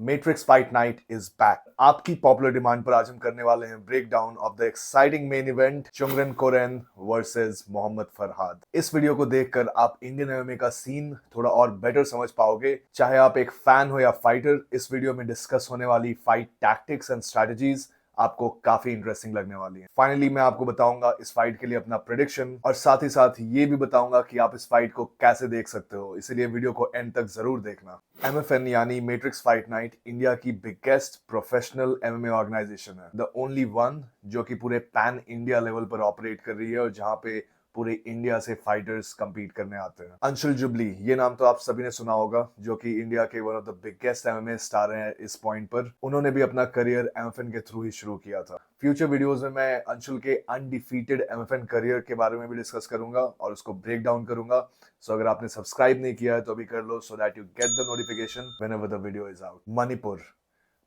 Matrix fight night is back. आपकी popular demand पर आज हम करने वाले हैं break down of the exciting main event Chungreng Koren versus Mohammad Farhad. इस वीडियो को देखकर आप इंडियन एमएमए का सीन थोड़ा और बेटर समझ पाओगे। चाहे आप एक फैन हो या फाइटर, इस वीडियो में डिस्कस होने वाली फाइट टैक्टिक्स एंड स्ट्रेटजीज आपको काफी इंटरेस्टिंग लगने वाली है। फाइनली मैं आपको बताऊंगा इस फाइट के लिए अपना प्रेडिक्शन और साथ ही साथ ये भी बताऊंगा कि आप इस फाइट को कैसे देख सकते हो, इसलिए वीडियो को एंड तक जरूर देखना। एमएफएन यानी मैट्रिक्स फाइट नाइट इंडिया की बिगेस्ट प्रोफेशनल एमएमए ऑर्गेनाइजेशन है, द ओनली वन जो कि पूरे पैन इंडिया लेवल पर ऑपरेट कर रही है और जहां पे पूरे इंडिया से फाइटर्स compete करने आते हैं। अंशुल जुबली, ये नाम तो आप सभी ने सुना होगा, जो कि इंडिया के one of the biggest MMA star हैं इस पॉइंट पर। उन्होंने भी अपना करियर एमएफएन के थ्रू ही शुरू किया था। फ्यूचर वीडियोस में मैं अंशुल के अनडिफीटेड एमएफएन करियर के बारे में भी डिस्कस करूंगा और उसको ब्रेक डाउन करूंगा। सो अगर आपने सब्सक्राइब नहीं किया है तो अभी कर लो, so that you get the notification whenever the video is out. Manipur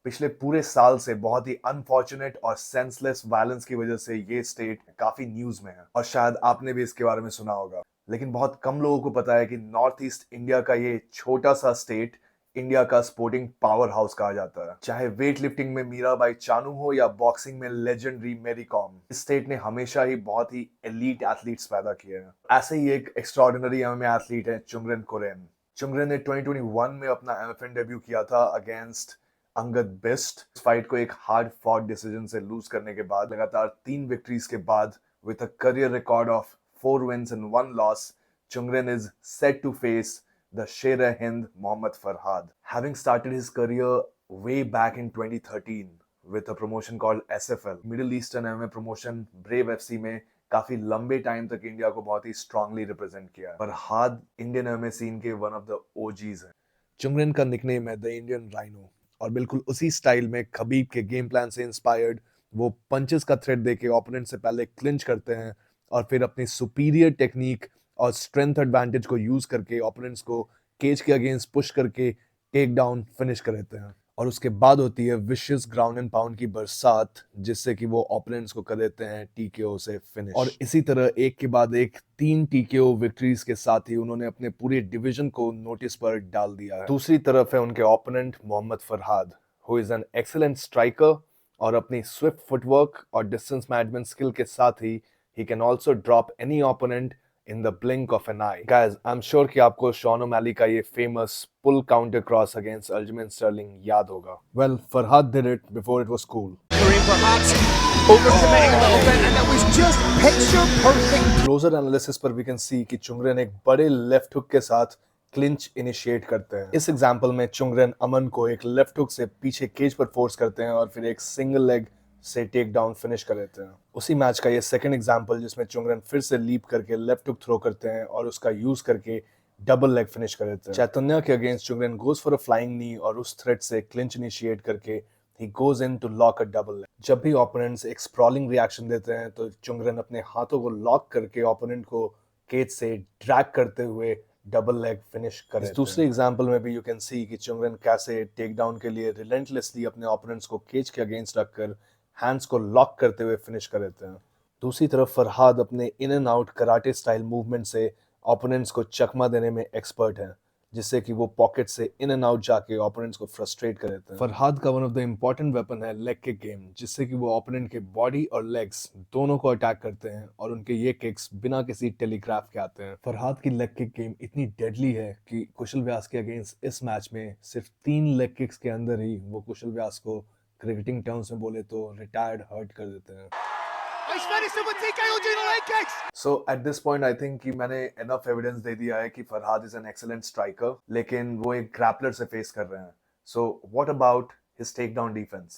पिछले पूरे साल से बहुत ही अनफॉर्चुनेट और सेंसलेस वायलेंस की वजह से ये स्टेट काफी न्यूज में है और शायद आपने भी इसके बारे में सुना होगा, लेकिन बहुत कम लोगों को पता है कि नॉर्थ ईस्ट इंडिया का ये छोटा सा स्टेट इंडिया का स्पोर्टिंग पावर हाउस कहा जाता है। चाहे वेट लिफ्टिंग में मीराबाई चानू हो या बॉक्सिंग में लेजेंडरी मेरी कॉम, इस स्टेट ने हमेशा ही बहुत ही एलीट एथलीट्स पैदा किए हैं। ऐसे ही एक एक्स्ट्राऑर्डिनरी एमएमए एथलीट है चुंगरन कोरेन। चुंगरन ने 2021 में अपना एमएफएन डेब्यू किया था अगेंस्ट अंगद बेस्ट। इस फाइट को एक हार्ड फॉट डिसीजन से लूज करने के बाद लगातार 3 विक्ट्रीज के बाद with a career record of 4 wins and 1 loss, Chungren is set to face the Sher-e-Hind Mohammad Farhad. Having started his career way back in 2013 with a promotion called SFL, Middle Eastern MMA promotion Brave FC में काफी लंबे time तक India को बहुत ही strongly represent किया। Farhad Indian MMA scene के one of the OGs हैं। चुंगरन का निकनेम है द इंडियन राइनो और बिल्कुल उसी स्टाइल में खबीब के गेम प्लान से इंस्पायर्ड वो पंचेस का थ्रेट देके ओपोनेंट से पहले क्लिंच करते हैं और फिर अपनी सुपीरियर टेक्निक और स्ट्रेंथ एडवांटेज को यूज करके ओपोनेंट्स को केज के अगेंस्ट पुश करके टेक डाउन फिनिश कर देते हैं। और उसके बाद होती है विशियस ग्राउंड एंड पाउंड की बरसात, जिससे कि वो ओपोनेंट्स को कर देते हैं टीकेओ से फिनिश। और इसी तरह एक के बाद एक 3 टीकेओ विक्ट्रीज के साथ ही उन्होंने अपने पूरे डिवीजन को नोटिस पर डाल दिया है। दूसरी तरफ है उनके opponent Mohammad Farhad, who is an excellent striker और अपनी स्विफ्ट फुटवर्क और डिस्टेंस मैनेजमेंट स्किल के साथ ही he can also drop any opponent in the blink of an eye. Guys, I'm sure कि आपको शॉन ओमैली का ये famous pull counter cross against Aljamain Sterling याद होगा। Well, Farhad did it before it was cool. Kareem perhaps overcommitting a little bit, and that was just picture perfect. Closer analysis पर we can see कि चुंगरन एक बड़े left hook के साथ clinch initiate करते हैं। इस एग्जांपल में चुंगरन अमन को एक लेफ्ट हुक से पीछे केज पर फोर्स करते हैं और फिर एक सिंगल लेग से टेक डाउन फिनिश कर देते हैं। उसी मैच का ये सेकंड एग्जांपल जिसमें चुंगरन फिर से लीप करके लेफ्ट हुक थ्रो करते हैं और उसका यूज करके डबल लेग फिनिश कर देते हैं। चैतन्या के against Chungreng goes for a flying knee और उस थ्रेट से क्लिंच इनिशिएट करके ही goes in to lock a double leg. जब भी ओपोनेंट्स एक स्प्रॉलिंग रिएक्शन देते हैं तो चुंगरन अपने हाथों को लॉक करके ओपोनेंट को केज से ड्रैग करते हुए डबल लेग फिनिश करें। इस दूसरे एग्जांपल में भी यू कैन सी कि चुंगरन कैसे टेक डाउन के लिए रिलेंटलेसली अपने ओपोनेंट्स को केज के अगेंस्ट रखकर हैंड्स को लॉक करते हुए फिनिश कर देते हैं। दूसरी तरफ फरहाद अपने in and out karate style movement से ओपोनेंट्स को चकमा देने में एक्सपर्ट हैं, जिससे कि वो पॉकेट से इन एंड आउट जाके ओपोनेंट्स को फ्रस्ट्रेट कर देते हैं। फरहाद का one of the important weapon है लेग किक गेम, जिससे कि वो ओपोनेंट के बॉडी और लेग्स दोनों को अटैक करते हैं और उनके ये किक्स बिना किसी टेलीग्राफ के आते हैं। फरहाद की लेग किक गेम इतनी डेडली है कि कुशल व्यास के अगेंस्ट इस मैच में सिर्फ 3 लेग किक्स के अंदर ही वो कुशल व्यास को क्रिकेटिंग टर्म्स में बोले तो रिटायर्ड हर्ट कर देते हैं। So at this point I think कि मैंने enough evidence दे दिया है कि Farhad is an excellent striker, लेकिन वो एक ग्रैपलर से फेस कर रहे हैं। So what about his takedown defense?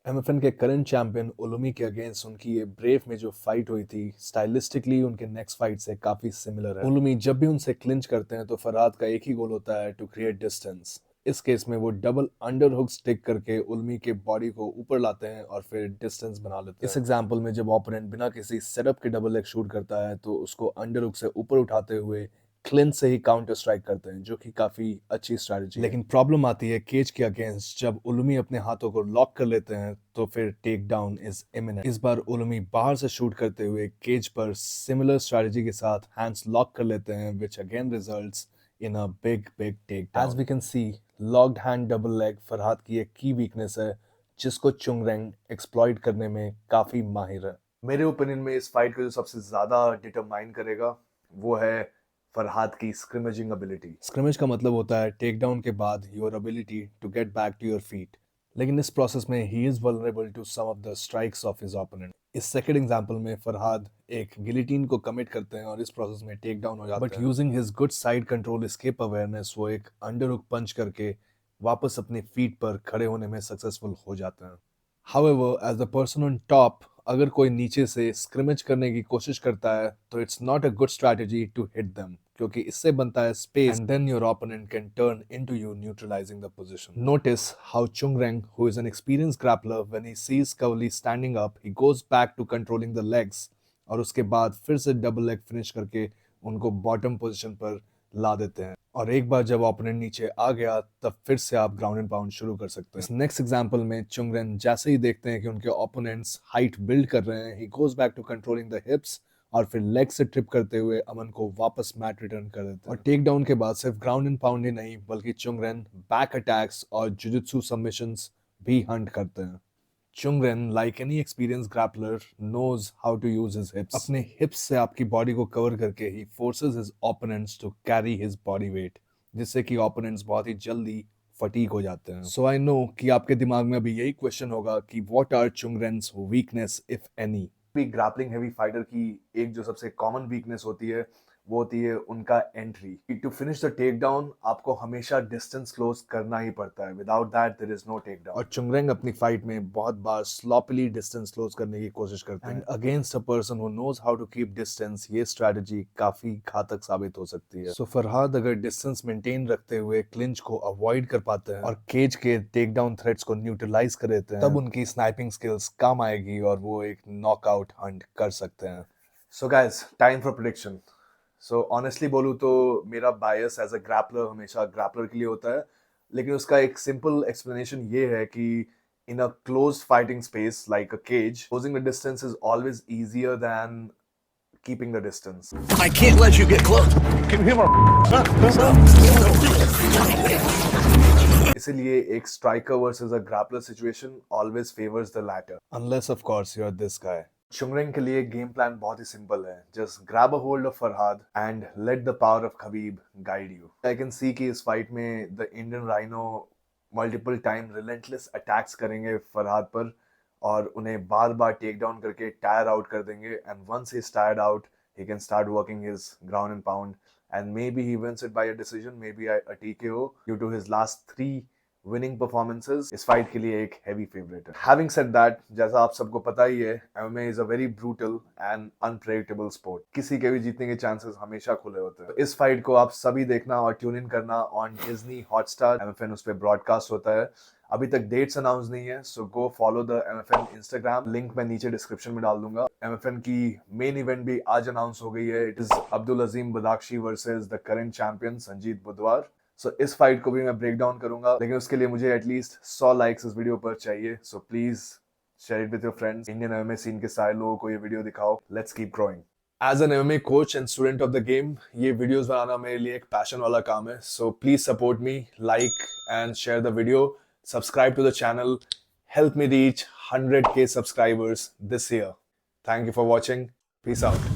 MFN के करंट चैंपियन उलुमी के अगेंस्ट उनकी ये ब्रेव में जो फाइट हुई थी, स्टाइलिस्टिकली उनके नेक्स्ट फाइट से काफी सिमिलर है। उलुमी जब भी उनसे क्लिंच करते हैं तो फरहाद का एक ही गोल होता है, टू क्रिएट डिस्टेंस। इस केस में वो डबल अंडर हुक स्टिक करके उलमी के बॉडी को ऊपर लाते हैं और फिर डिस्टेंस बना लेते हैं। इस एग्जांपल में जब ओपोनेंट बिना किसी सेटअप के डबल लेग शूट करता है तो उसको अंडर हुक से ऊपर उठाते हुए क्लिंच से ही काउंटर स्ट्राइक करते हैं, जो कि काफी अच्छी स्ट्रैटेजी। लेकिन प्रॉब्लम आती है केज के अगेंस्ट। जब उलुमी अपने हाथों को लॉक कर लेते हैं तो फिर टेक डाउन इज इमिनेंट। इस बार उलुमी बाहर से शूट करते हुए केज पर सिमिलर स्ट्रैटेजी के साथ हैंड्स लॉक कर लेते हैं, which again results in a big take down. As we can see, locked hand double leg Farhad की एक की वीकनेस है जिसको चुंगरेंग एक्सप्लॉइट करने में काफी माहिर है। मेरे ओपिनियन में इस फाइट को जो सबसे ज्यादा डिटरमाइन करेगा वो है फरहाद की स्क्रिमेजिंग एबिलिटी। स्क्रिमेज का मतलब होता है टेक डाउन के बाद your ability to get back to your feet, लेकिन इस प्रोसेस में ही is vulnerable to some of the strikes of his opponent. इस सेकंड एग्जांपल में फरहाद एक गिलिटीन को कमिट करते हैं और इस प्रोसेस में टेक डाउन हो जाते हैं, but using his good side control escape awareness वो एक अंडरहुक पंच करके वापस अपने फीट पर खड़े होने में सक्सेसफुल हो जाते हैं। However, as the person on top, अगर कोई नीचे से स्क्रिमेज करने की कोशिश करता है तो it's not a good strategy to hit them, क्योंकि इससे बनता है space and then your opponent can turn into you neutralising the position. Notice how Chungreng, who is an experienced grappler, when he sees Kavli standing up, he goes back to controlling the legs और उसके बाद फिर से double leg finish करके उनको bottom position पर ला देते हैं, और एक बार जब ओपोनेंट नीचे आ गया तब फिर से आप ग्राउंड एंड पाउंड शुरू कर सकते हैं। नेक्स्ट एग्जांपल में चुंगरेन जैसे ही देखते हैं कि उनके ओपोनेंट्स हाइट बिल्ड कर रहे हैं, he goes back to controlling the hips और फिर लेग से ट्रिप करते हुए अमन को वापस मैट रिटर्न कर देते हैं। और टेक डाउन के बाद सिर्फ ग्राउंड एंड पाउंड ही नहीं बल्कि चुंगरेन बैक अटैक्स और जुजुत्सु सबमिशंस भी हंट करते हैं। Chungren, like any experienced grappler, knows how to use his hips. अपने हिप्स से आपकी बॉडी को कवर करके ही forces his opponents to carry his body weight, जिससे कि opponents बहुत ही जल्दी फटीक हो जाते हैं। So I know कि आपके दिमाग में अभी यही क्वेश्चन होगा कि what are Chungren's weakness if any? भी ग्रैपलिंग हैवी फाइटर की एक जो सबसे कॉमन वीकनेस होती है वो होती है उनका entry. To finish the take down आपको हमेशा डिस्टेंस क्लोज करना ही पड़ता है, without that there is no take down. और चुंगरेंग अपनी फाइट में बहुत बार स्लॉपीली डिस्टेंस क्लोज करने की कोशिश करते हैं, and against a person who knows how to keep distance ये स्ट्रेटजी काफी घातक साबित हो सकती है। सो फरहाद अगर डिस्टेंस मेंटेन रखते हुए क्लिंच को अवॉइड कर पाते हैं और केज के टेक डाउन थ्रेट्स को न्यूट्रलाइज कर देते हैं, तब उनकी स्नाइपिंग स्किल्स काम आएगी और वो एक नॉकआउट हंट कर सकते हैं। So guys, time for prediction. So honestly बोलूँ तो मेरा बायस एज अ ग्रैपलर हमेशा ग्रैपलर के लिए होता है, लेकिन उसका एक सिंपल एक्सप्लेनेशन ये है कि in a closed fighting space like a cage, closing the distance is always easier than keeping the distance. I can't let you get close. Can you hear इसीलिए एक striker versus a grappler situation always favours the latter, unless of course you are this guy. Chungreng के लिए game plan बहुत ही simple है, just grab a hold of Farhad and let the power of Khabib guide you. I can see कि इस fight में the Indian rhino multiple time relentless attacks करेंगे Farhad पर और उन्हें बार बार टेक डाउन करके टायर आउट कर देंगे, and once he is tired out he can start working his ground and pound, and maybe he wins it by a decision, maybe a TKO due to his last 3 winning performances. इस fight के लिए एक heavy favorite है। Having said that, जैसा आप सबको पता ही है, MMA is a very brutal and unpredictable sport. किसी के भी जीतने के chances हमेशा खुले होते हैं। इस फाइट को आप सभी देखना और ट्यून इन करना ऑन Disney Hotstar। MFN उस पे ब्रॉडकास्ट होता है। अभी तक डेट्स अनाउंस नहीं है, so go follow the MFN Instagram, link मैं नीचे डिस्क्रिप्शन में डाल दूंगा। MFN की मेन इवेंट भी आज अनाउंस हो गई है। It is Abdul Azim Badakhshi versus the current champion Sanjeet Budhwar. So इस फाइट को भी मैं ब्रेक डाउन करूंगा, लेकिन उसके लिए मुझे एटलीस्ट 100 लाइक्स इस वीडियो पर चाहिए। So please share it with your friends. Indian MMA scene के सारे लोगों को ये वीडियो दिखाओ। Let's keep growing. As an MMA coach and student of the game, ये वीडियोस बनाना मेरे लिए एक पैशन वाला काम है। So please support me, like and share the video, subscribe to the channel, help me reach 100K subscribers this year. Thank you for watching. Peace out.